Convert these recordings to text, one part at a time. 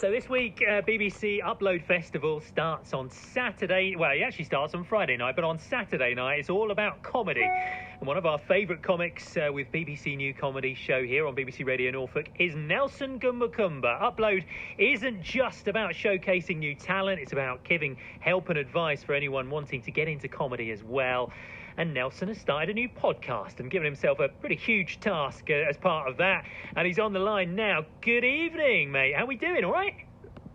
So this week, BBC Upload Festival starts on Saturday. Well, it actually starts on Friday night, but on Saturday night, it's all about comedy. And one of our favourite comics with BBC New Comedy show here on BBC Radio Norfolk is Nelson Gumbakumba. Upload isn't just about showcasing new talent, it's about giving help and advice for anyone wanting to get into comedy as well. And Nelson has started a new podcast and given himself a pretty huge task as part of that. And he's on the line now. Good evening, mate. How we doing? All right?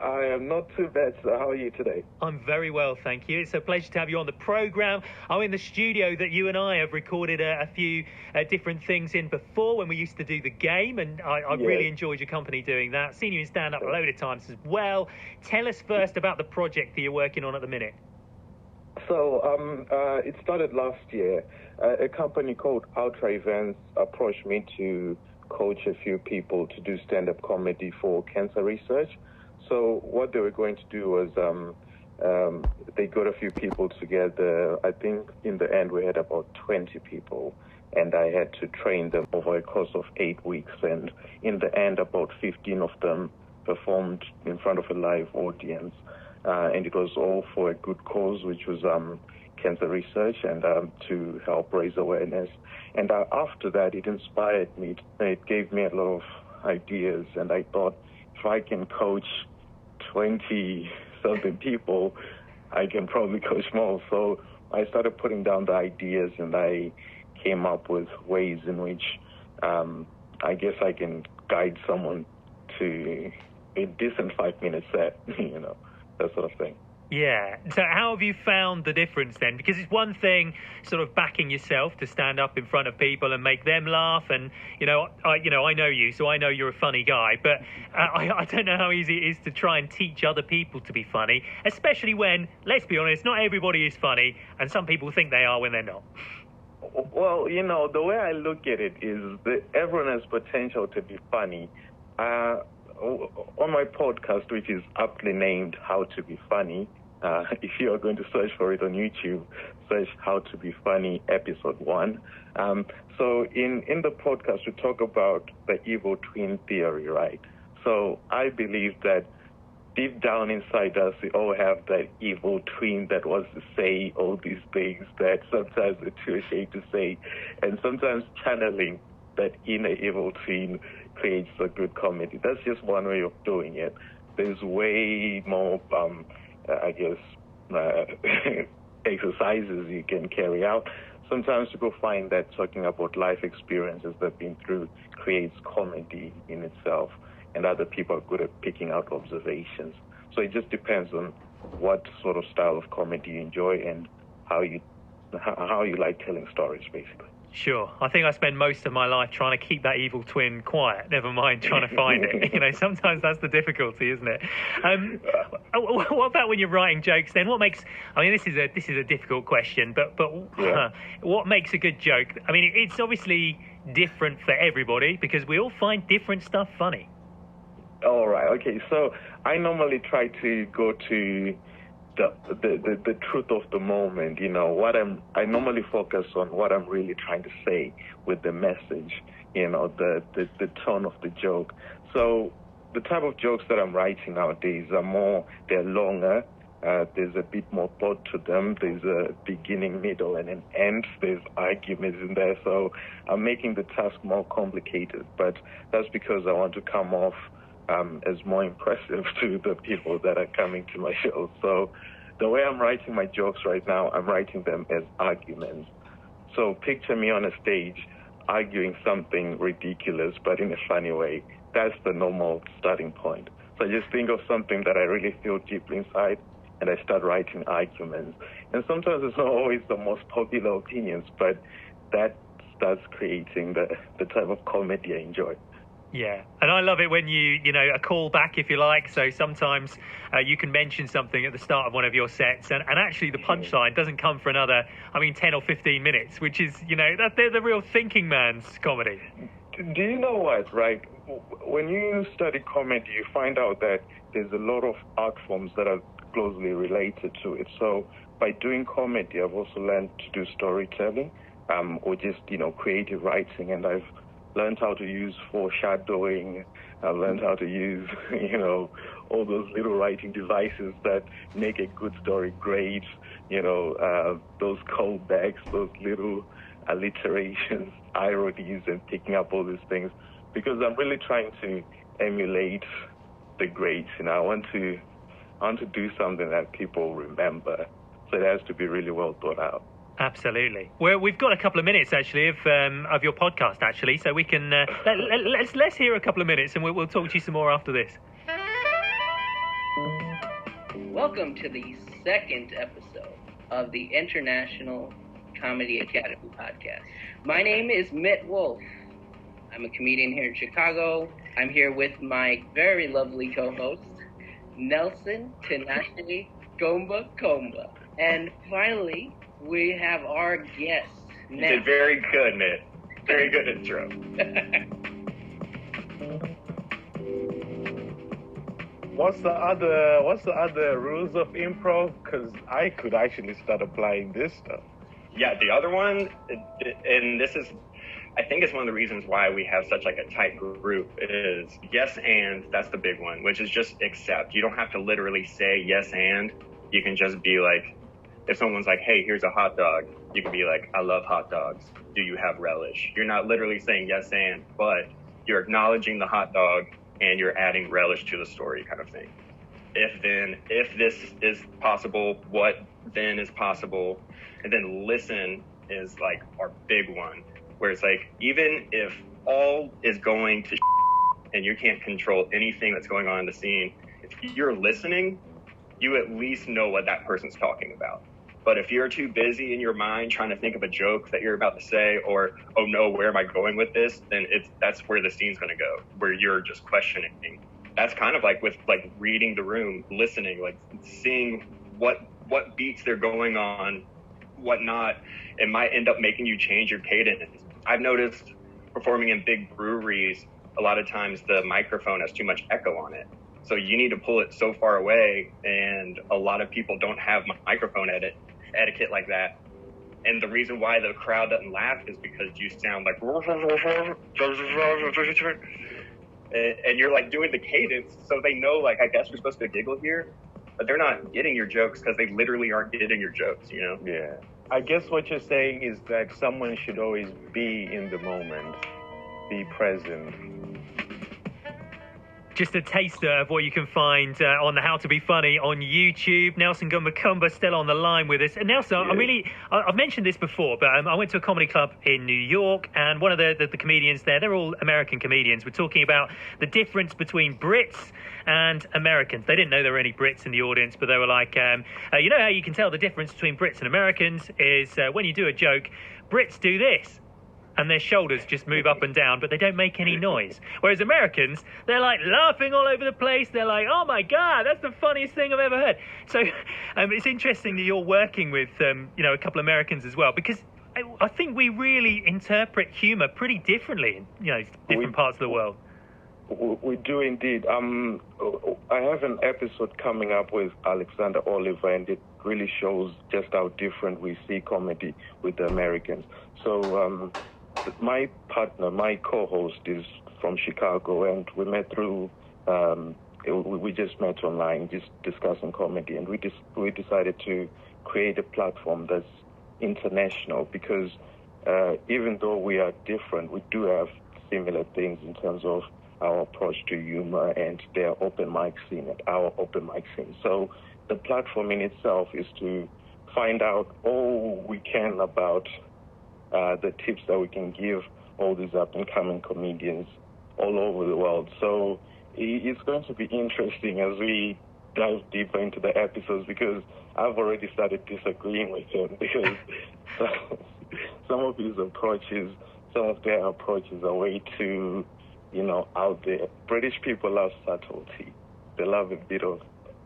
I am not too bad, sir. How are you today? I'm very well, thank you. It's a pleasure to have you on the programme. I'm in the studio that you and I have recorded a few different things in before when we used to do the game, and I really enjoyed your company doing that. Seen you in stand-up a load of times as well. Tell us first about the project that you're working on at the minute. So it started last year. A company called Ultra Events approached me to coach a few people to do stand-up comedy for cancer research. So what they were going to do was they got a few people together. I think in the end we had about 20 people, and I had to train them over a course of 8 weeks. And in the end, about 15 of them performed in front of a live audience. And it was all for a good cause, which was cancer research and to help raise awareness. And after that, it inspired me. It gave me a lot of ideas, and I thought, if I can coach 20-something people, I can probably coach more. So I started putting down the ideas, and I came up with ways in which I guess I can guide someone to a decent 5-minute set, you know, that sort of thing. Yeah. So how have you found the difference then? Because it's one thing sort of backing yourself to stand up in front of people and make them laugh. And, I know you, so I know you're a funny guy. But I don't know how easy it is to try and teach other people to be funny, especially when, let's be honest, not everybody is funny. And some people think they are when they're not. Well, the way I look at it is that everyone has potential to be funny. On my podcast, which is aptly named How to Be Funny, if you are going to search for it on YouTube, search How to Be Funny Episode 1. So in the podcast, we talk about the evil twin theory, right? So I believe that deep down inside us, we all have that evil twin that wants to say all these things that sometimes we're too ashamed to say, and sometimes channeling that inner evil twin creates a good comedy. That's just one way of doing it. There's way more, exercises you can carry out. Sometimes people find that talking about life experiences they've been through creates comedy in itself, and other people are good at picking out observations. So it just depends on what sort of style of comedy you enjoy and how you like telling stories, basically. Sure. I think I spend most of my life trying to keep that evil twin quiet, never mind trying to find it. Sometimes that's the difficulty, isn't it? What about when you're writing jokes then? This is a difficult question, but what makes a good joke? I mean, it's obviously different for everybody because we all find different stuff funny. All right. Okay. So I normally try to go to the truth of the moment. I normally focus on what I'm really trying to say with the message, the tone of the joke. So the type of jokes that I'm writing nowadays they're longer. There's a bit more thought to them. There's a beginning, middle, and an end. There's arguments in there. So I'm making the task more complicated, but that's because I want to come off as more impressive to the people that are coming to my show. So the way I'm writing my jokes right now, I'm writing them as arguments. So picture me on a stage arguing something ridiculous, but in a funny way. That's the normal starting point. So I just think of something that I really feel deeply inside, and I start writing arguments. And sometimes it's not always the most popular opinions, but that starts creating the type of comedy I enjoy. Yeah, and I love it when a call back, if you like. So sometimes you can mention something at the start of one of your sets, and actually the punchline doesn't come for another, 10 or 15 minutes, which is, they're the real thinking man's comedy. Do you know what, right? When you study comedy, you find out that there's a lot of art forms that are closely related to it. So by doing comedy, I've also learned to do storytelling, or just, creative writing, and I've learned how to use foreshadowing. I've learned how to use, all those little writing devices that make a good story great, those callbacks, those little alliterations, ironies, and picking up all these things, because I'm really trying to emulate the greats. I want to do something that people remember, so it has to be really well thought out. Absolutely. Well, we've got a couple of minutes actually of your podcast actually, so we can let's hear a couple of minutes, and we'll talk to you some more after this. Welcome to the second episode of the International Comedy Academy podcast. My name is Mitt Wolf. I'm a comedian here in Chicago. I'm here with my very lovely co-host, Nelson Tinashe Comba Comba. And finally, we have our guest. You did very good, Mitt. Very good intro. What's the other rules of improv? Because I could actually start applying this stuff. Yeah, the other one, and this is, I think it's one of the reasons why we have such like a tight group, is yes and, that's the big one, which is just accept. You don't have to literally say yes and. You can just be like, if someone's like, hey, here's a hot dog, you can be like, I love hot dogs. Do you have relish? You're not literally saying yes and, but you're acknowledging the hot dog and you're adding relish to the story kind of thing. If this is possible, what then is possible? And then listen is like our big one, where it's like, even if all is going to and you can't control anything that's going on in the scene, if you're listening, you at least know what that person's talking about. But if you're too busy in your mind trying to think of a joke that you're about to say, or, oh no, where am I going with this? Then that's where the scene's going to go, where you're just questioning. That's kind of like with like reading the room, listening, like seeing what beats they're going on, what not. It might end up making you change your cadence. I've noticed performing in big breweries, a lot of times the microphone has too much echo on it. So you need to pull it so far away, and a lot of people don't have microphone etiquette like that. And the reason why the crowd doesn't laugh is because you sound like, and you're like doing the cadence, so they know, like, I guess you're supposed to giggle here, but they're not getting your jokes because they literally aren't getting your jokes, Yeah. I guess what you're saying is that someone should always be in the moment, be present. Just a taster of what you can find on the How to Be Funny on YouTube. Nelson Comba Comba still on the line with us. And Nelson, yes. I've mentioned this before, but I went to a comedy club in New York, and one of the comedians there, they're all American comedians, were talking about the difference between Brits and Americans. They didn't know there were any Brits in the audience, but they were like, you know how you can tell the difference between Brits and Americans is when you do a joke, Brits do this, and their shoulders just move up and down, but they don't make any noise. Whereas Americans, they're like laughing all over the place. They're like, oh my God, that's the funniest thing I've ever heard. So it's interesting that you're working with, a couple of Americans as well, because I think we really interpret humor pretty differently in, different parts of the world. We do indeed. I have an episode coming up with Alexander Oliver, and it really shows just how different we see comedy with the Americans. So my partner, my co-host, is from Chicago, and we met through, we just met online, just discussing comedy, and we decided to create a platform that's international, because even though we are different, we do have similar things in terms of our approach to humor and their open mic scene and our open mic scene. So the platform in itself is to find out all we can about the tips that we can give all these up-and-coming comedians all over the world. So it's going to be interesting as we dive deeper into the episodes, because I've already started disagreeing with him, because some of their approaches are way too, out there. British people love subtlety. They love a bit of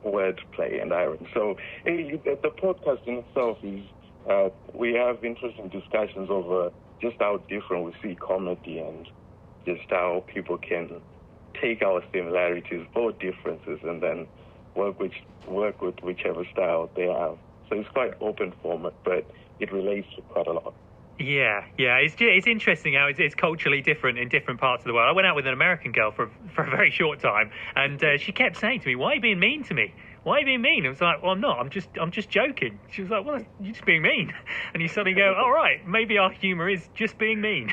wordplay and irony. So the podcast in itself is, we have interesting discussions over just how different we see comedy, and just how people can take our similarities or differences and then work with whichever style they have. So it's quite open format, but it relates to quite a lot. Yeah, it's interesting how it's culturally different in different parts of the world. I went out with an American girl for a very short time, and she kept saying to me, "Why are you being mean to me? Why are you being mean?" I was like, "Well, I'm not. I'm just joking." She was like, "Well, you're just being mean," and you suddenly go, "All right, maybe our humour is just being mean."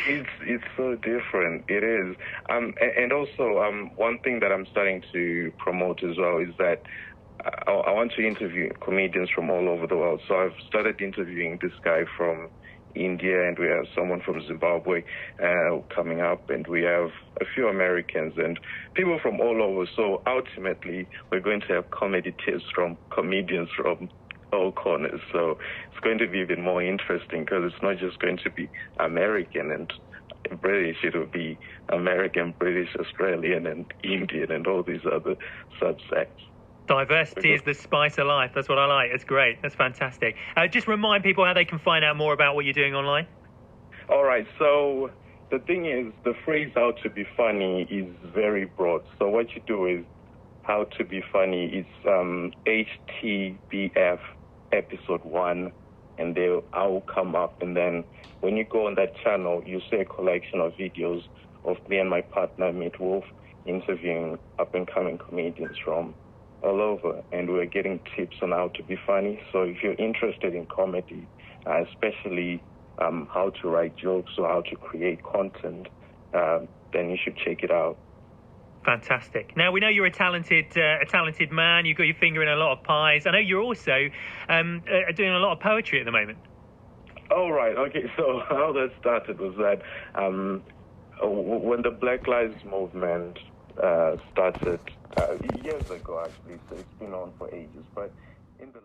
It's so different. It is. And also one thing that I'm starting to promote as well is that I want to interview comedians from all over the world. So I've started interviewing this guy from India, and we have someone from Zimbabwe coming up, and we have a few Americans and people from all over. So ultimately, we're going to have comedy tips from comedians from all corners. So it's going to be even more interesting because it's not just going to be American and British. It will be American, British, Australian, and Indian, and all these other subsects. Diversity is the spice of life. That's what I like. It's great. That's fantastic. Just remind people how they can find out more about what you're doing online. All right. So the thing is, the phrase "how to be funny" is very broad. So what you do is, "how to be funny" is HTBF episode 1, and I'll come up. And then when you go on that channel, you see a collection of videos of me and my partner, Mitt Wolf, interviewing up-and-coming comedians from all over, and we're getting tips on how to be funny. So if you're interested in comedy, especially how to write jokes or how to create content, then you should check it out. Fantastic. Now, we know you're a talented man. You've got your finger in a lot of pies. I know you're also doing a lot of poetry at the moment. Oh, right. Okay, so how that started was that when the Black Lives Movement started years ago, actually, so it's been on for ages, but in the